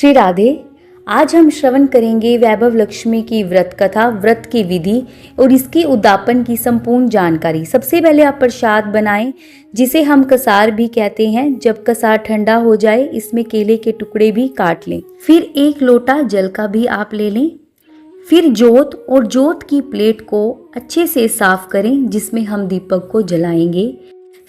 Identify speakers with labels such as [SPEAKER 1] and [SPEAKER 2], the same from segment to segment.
[SPEAKER 1] श्री राधे। आज हम श्रवण करेंगे वैभव लक्ष्मी की व्रत कथा, व्रत की विधि और इसकी उद्यापन की संपूर्ण जानकारी। सबसे पहले आप प्रसाद बनाएं, जिसे हम कसार भी कहते हैं। जब कसार ठंडा हो जाए, इसमें केले के टुकड़े भी काट लें। फिर 1 लोटा जल का भी आप ले लें। फिर जोत और जोत की प्लेट को अच्छे से साफ करें, जिसमें हम दीपक को जलाएंगे।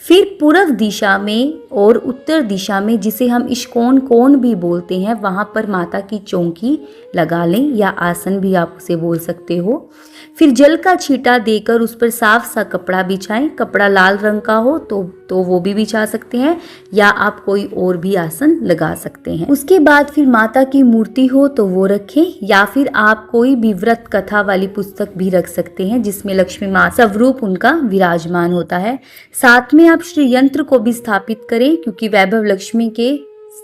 [SPEAKER 1] फिर पूर्व दिशा में और उत्तर दिशा में, जिसे हम इष्कोण कोण भी बोलते हैं, वहां पर माता की चौकी लगा लें, या आसन भी आप उसे बोल सकते हो। फिर जल का छींटा देकर उस पर साफ सा कपड़ा बिछाएं। कपड़ा लाल रंग का हो तो वो भी बिछा सकते हैं, या आप कोई और भी आसन लगा सकते हैं। उसके बाद फिर माता की मूर्ति हो तो वो रखें, या फिर आप कोई भी व्रत कथा वाली पुस्तक भी रख सकते हैं, जिसमें लक्ष्मी माँ स्वरूप उनका विराजमान होता है। साथ में आप श्री यंत्र को भी स्थापित करें, क्योंकि वैभव लक्ष्मी के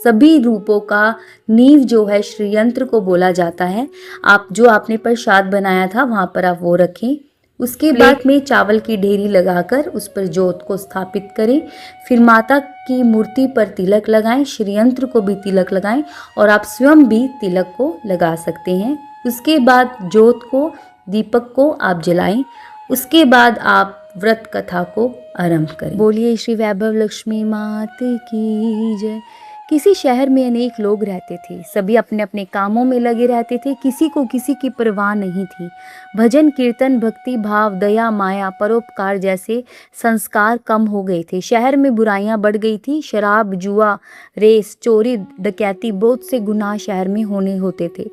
[SPEAKER 1] सभी रूपों का नींव जो है श्री यंत्र को बोला जाता है। आप जो आपने प्रसाद बनाया था वहां पर आप वो रखें। उसके बाद में चावल की ढेरी लगाकर उस पर जोत को स्थापित करें। फिर माता की मूर्ति पर तिलक लगाएं, श्री यंत्र को भी तिलक लगाएं, और आप स्वयं भी तिलक को लगा सकते हैं। उसके बाद जोत को, दीपक को आप जलाएं। उसके बाद आप व्रत कथा को आरंभ करें। बोलिए श्री वैभव लक्ष्मी मात की जय। किसी शहर में अनेक लोग रहते थे। सभी अपने अपने कामों में लगे रहते थे। किसी को किसी की परवाह नहीं थी। भजन, कीर्तन, भक्ति भाव, दया, माया, परोपकार जैसे संस्कार कम हो गए थे। शहर में बुराइयां बढ़ गई थी। शराब, जुआ, रेस, चोरी, डकैती, बहुत से गुनाह शहर में होते थे।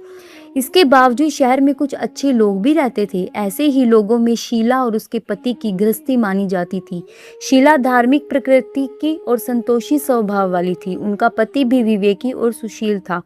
[SPEAKER 1] इसके बावजूद शहर में कुछ अच्छे लोग भी रहते थे। ऐसे ही लोगों में शीला और उसके पति की गृहस्थी मानी जाती थी। शीला धार्मिक प्रकृति की और संतोषी स्वभाव वाली थी। उनका पति भी विवेकी और सुशील था।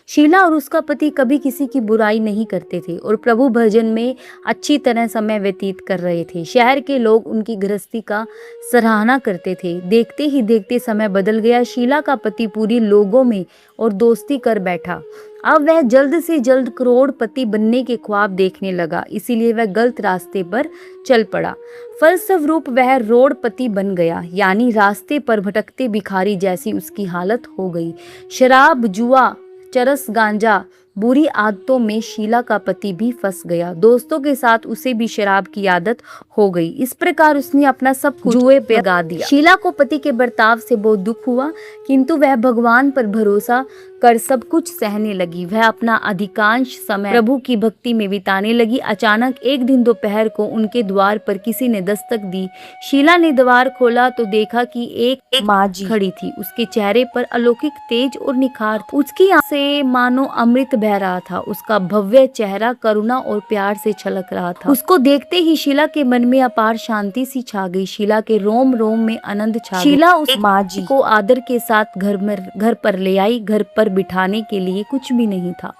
[SPEAKER 1] शीला और उसका पति कभी किसी की बुराई नहीं करते थे और प्रभु भजन में अच्छी तरह समय व्यतीत कर रहे थे। शहर के लोग उनकी गृहस्थी का सराहना करते थे। देखते ही देखते समय बदल गया। शीला का पति पूरी लोगों में और दोस्ती कर बैठा। अब वह जल्द से जल्द करोड़पति बनने के ख्वाब देखने लगा, इसीलिए वह गलत रास्ते पर चल पड़ा। फलस्वरूप वह रोडपति बन गया, यानी रास्ते पर भटकते भिखारी जैसी उसकी हालत हो गई। शराब, जुआ, चरस, गांजा, बुरी आदतों में शीला का पति भी फंस गया। दोस्तों के साथ उसे भी शराब की आदत हो गई। इस प्रकार उसने अपना सब कुछ जुए पे लगा दिया। शीला को पति के बर्ताव से बहुत दुख हुआ, किंतु वह भगवान पर भरोसा कर सब कुछ सहने लगी। वह अपना अधिकांश समय प्रभु की भक्ति में बिताने लगी। अचानक एक दिन दोपहर को उनके द्वार पर किसी ने दस्तक दी। शीला ने द्वार खोला तो देखा कि एक माँ जी खड़ी थी। उसके चेहरे पर अलौकिक तेज और निखार था। उसकी आंखों से मानो अमृत बह रहा था। उसका भव्य चेहरा करुणा और प्यार से छलक रहा था। उसको देखते ही शीला के मन में अपार शांति सी छा गई। शीला के रोम रोम में आनंद छा गया। शीला उस माँ जी को आदर के साथ घर पर ले आई। घर पर बिठाने के लिए कुछ भी नहीं था।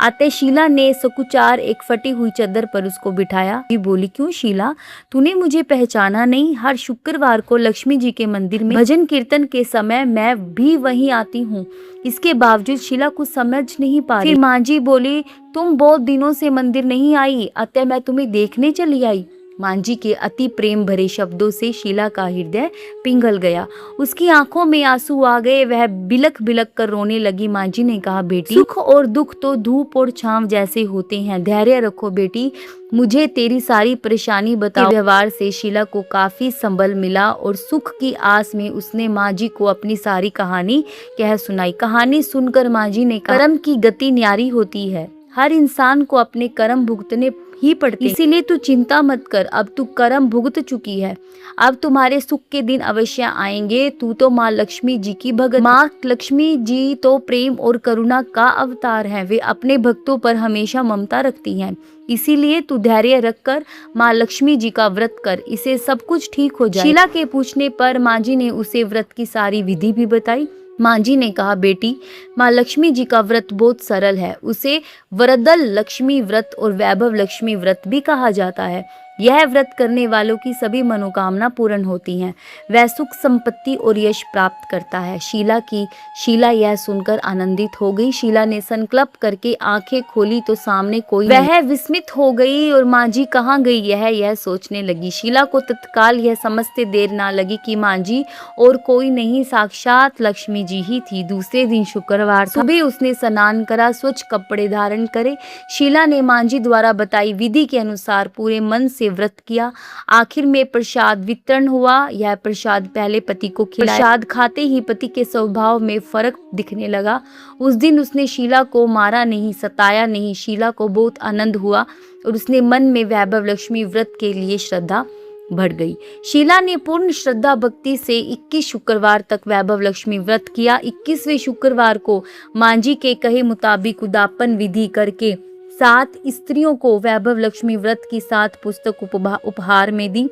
[SPEAKER 1] आते शीला ने सकुचार एक फटी हुई चादर पर उसको बिठाया। बोली, क्यों शीला, तूने मुझे पहचाना नहीं? हर शुक्रवार को लक्ष्मी जी के मंदिर में भजन कीर्तन के समय मैं भी वहीं आती हूँ। इसके बावजूद शीला कुछ समझ नहीं पा रही। फिर माँ जी बोली, तुम बहुत दिनों से मंदिर नहीं आई, अतः मैं तुम्हें देखने चली आई। माँ जी के अति प्रेम भरे शब्दों से शीला का हृदय पिघल गया। उसकी आंखों में आंसू आ गए। वह बिलख बिलख कर रोने लगी। माँ जी ने कहा, बेटी, सुख और दुख तो धूप और छांव जैसे होते हैं। धैर्य रखो बेटी, मुझे तेरी सारी परेशानी बताओ। व्यवहार से शीला को काफी संबल मिला और सुख की आस में उसने माँ जी को अपनी सारी कहानी कह सुनाई। कहानी सुनकर माँ जी ने कहा, कर्म की गति न्यारी होती है। हर इंसान को अपने कर्म भुगतने ही पड़ते, इसीलिए तू चिंता मत कर। अब तू कर्म भुगत चुकी है। अब तुम्हारे सुख के दिन अवश्य आएंगे। तू तो माँ लक्ष्मी जी की भगत। माँ लक्ष्मी जी तो प्रेम और करुणा का अवतार है। वे अपने भक्तों पर हमेशा ममता रखती हैं। इसीलिए तू धैर्य रखकर माँ लक्ष्मी जी का व्रत कर, इसे सब कुछ ठीक हो जाए। शीला के पूछने पर माँ जी ने उसे व्रत की सारी विधि भी बताई। माँ जी ने कहा, बेटी, माँ लक्ष्मी जी का व्रत बहुत सरल है। उसे वरदल लक्ष्मी व्रत और वैभव लक्ष्मी व्रत भी कहा जाता है। यह व्रत करने वालों की सभी मनोकामना पूर्ण होती हैं। वह सुख संपत्ति और यश प्राप्त करता है। शीला यह सुनकर आनंदित हो गई। शीला ने संकल्प करके आंखें खोली तो सामने कोई वह विस्मित हो गई और माँ जी कहाँ गई यह सोचने लगी। शीला को तत्काल यह समझते देर ना लगी कि माँ जी और कोई नहीं, साक्षात लक्ष्मी जी ही थी। दूसरे दिन शुक्रवार सुबह उसने स्नान करा, स्वच्छ कपड़े धारण करे। शीला ने माँ जी द्वारा बताई विधि के अनुसार पूरे मन से व्रत किया। आखिर में प्रसाद वितरण हुआ। यह प्रसाद पहले पति को खिलाया। प्रसाद खाते ही पति के स्वभाव में फर्क दिखने लगा। उस दिन उसने शीला को मारा नहीं, सताया नहीं। शीला को बहुत आनंद हुआ और उसने मन में वैभव लक्ष्मी व्रत के लिए श्रद्धा बढ़ गई। शीला ने पूर्ण श्रद्धा भक्ति से 21 शुक्रवार तक वैभव लक्ष्मी व्रत किया। 21वें शुक्रवार को माँ जी के कहे मुताबिक उद्यापन विधि करके 7 स्त्रियों को वैभव लक्ष्मी व्रत की 7 पुस्तक उपहार में दी।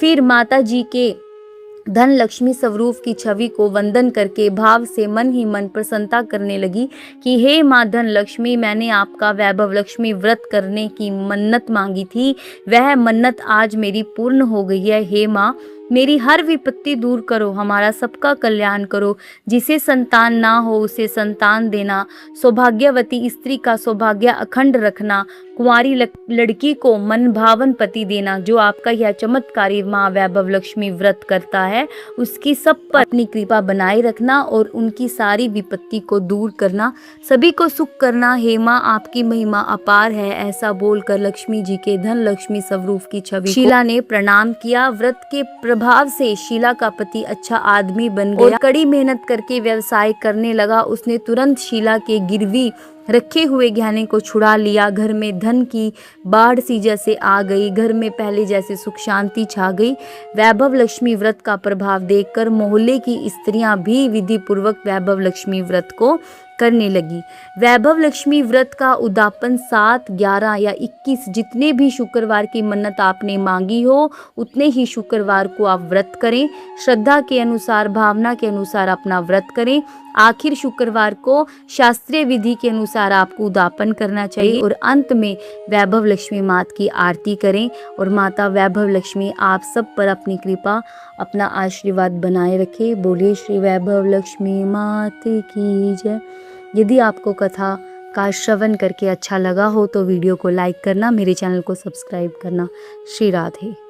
[SPEAKER 1] फिर माता जी के धन लक्ष्मी स्वरूप की छवि को वंदन करके भाव से मन ही मन प्रसन्नता करने लगी कि हे माँ धन लक्ष्मी, मैंने आपका वैभव लक्ष्मी व्रत करने की मन्नत मांगी थी, वह मन्नत आज मेरी पूर्ण हो गई है। हे माँ, मेरी हर विपत्ति दूर करो, हमारा सबका कल्याण करो। जिसे संतान ना हो उसे संतान देना, सौभाग्यवती स्त्री का सौभाग्य अखंड रखना, कुंवारी लड़की को मन भावन पति देना। जो आपका यह चमत्कारी माँ वैभव लक्ष्मी व्रत करता है उसकी सब पर अपनी कृपा बनाए रखना और उनकी सारी विपत्ति को दूर करना, सभी को सुख करना। हे माँ, आपकी महिमा अपार है। ऐसा बोलकर लक्ष्मी जी के धन लक्ष्मी स्वरूप की छवि शीला ने प्रणाम किया। व्रत के प्रभाव से शीला का पति अच्छा आदमी बन गया और कड़ी मेहनत करके व्यवसाय करने लगा। उसने तुरंत शीला के गिरवी रखे हुए गहने को छुड़ा लिया। घर में धन की बाढ़ सी जैसे आ गई। घर में पहले जैसे सुख शांति छा गई। वैभव लक्ष्मी व्रत का प्रभाव देखकर मोहल्ले की स्त्रियां भी विधि पूर्वक वैभव लक्ष्मी व्रत को करने लगी। वैभव लक्ष्मी व्रत का उद्यापन 7, 11 या 21 जितने भी शुक्रवार की मन्नत आपने मांगी हो उतने ही शुक्रवार को आप व्रत करें। श्रद्धा के अनुसार, भावना के अनुसार अपना व्रत करें। आखिर शुक्रवार को शास्त्रीय विधि के अनुसार आपको उद्यापन करना चाहिए और अंत में वैभव लक्ष्मी माता की आरती करें। और माता वैभव लक्ष्मी आप सब पर अपनी कृपा, अपना आशीर्वाद बनाए रखे। बोलिए श्री वैभव लक्ष्मी माता की जय। यदि आपको कथा का श्रवण करके अच्छा लगा हो तो वीडियो को लाइक करना, मेरे चैनल को सब्सक्राइब करना। श्री राधे।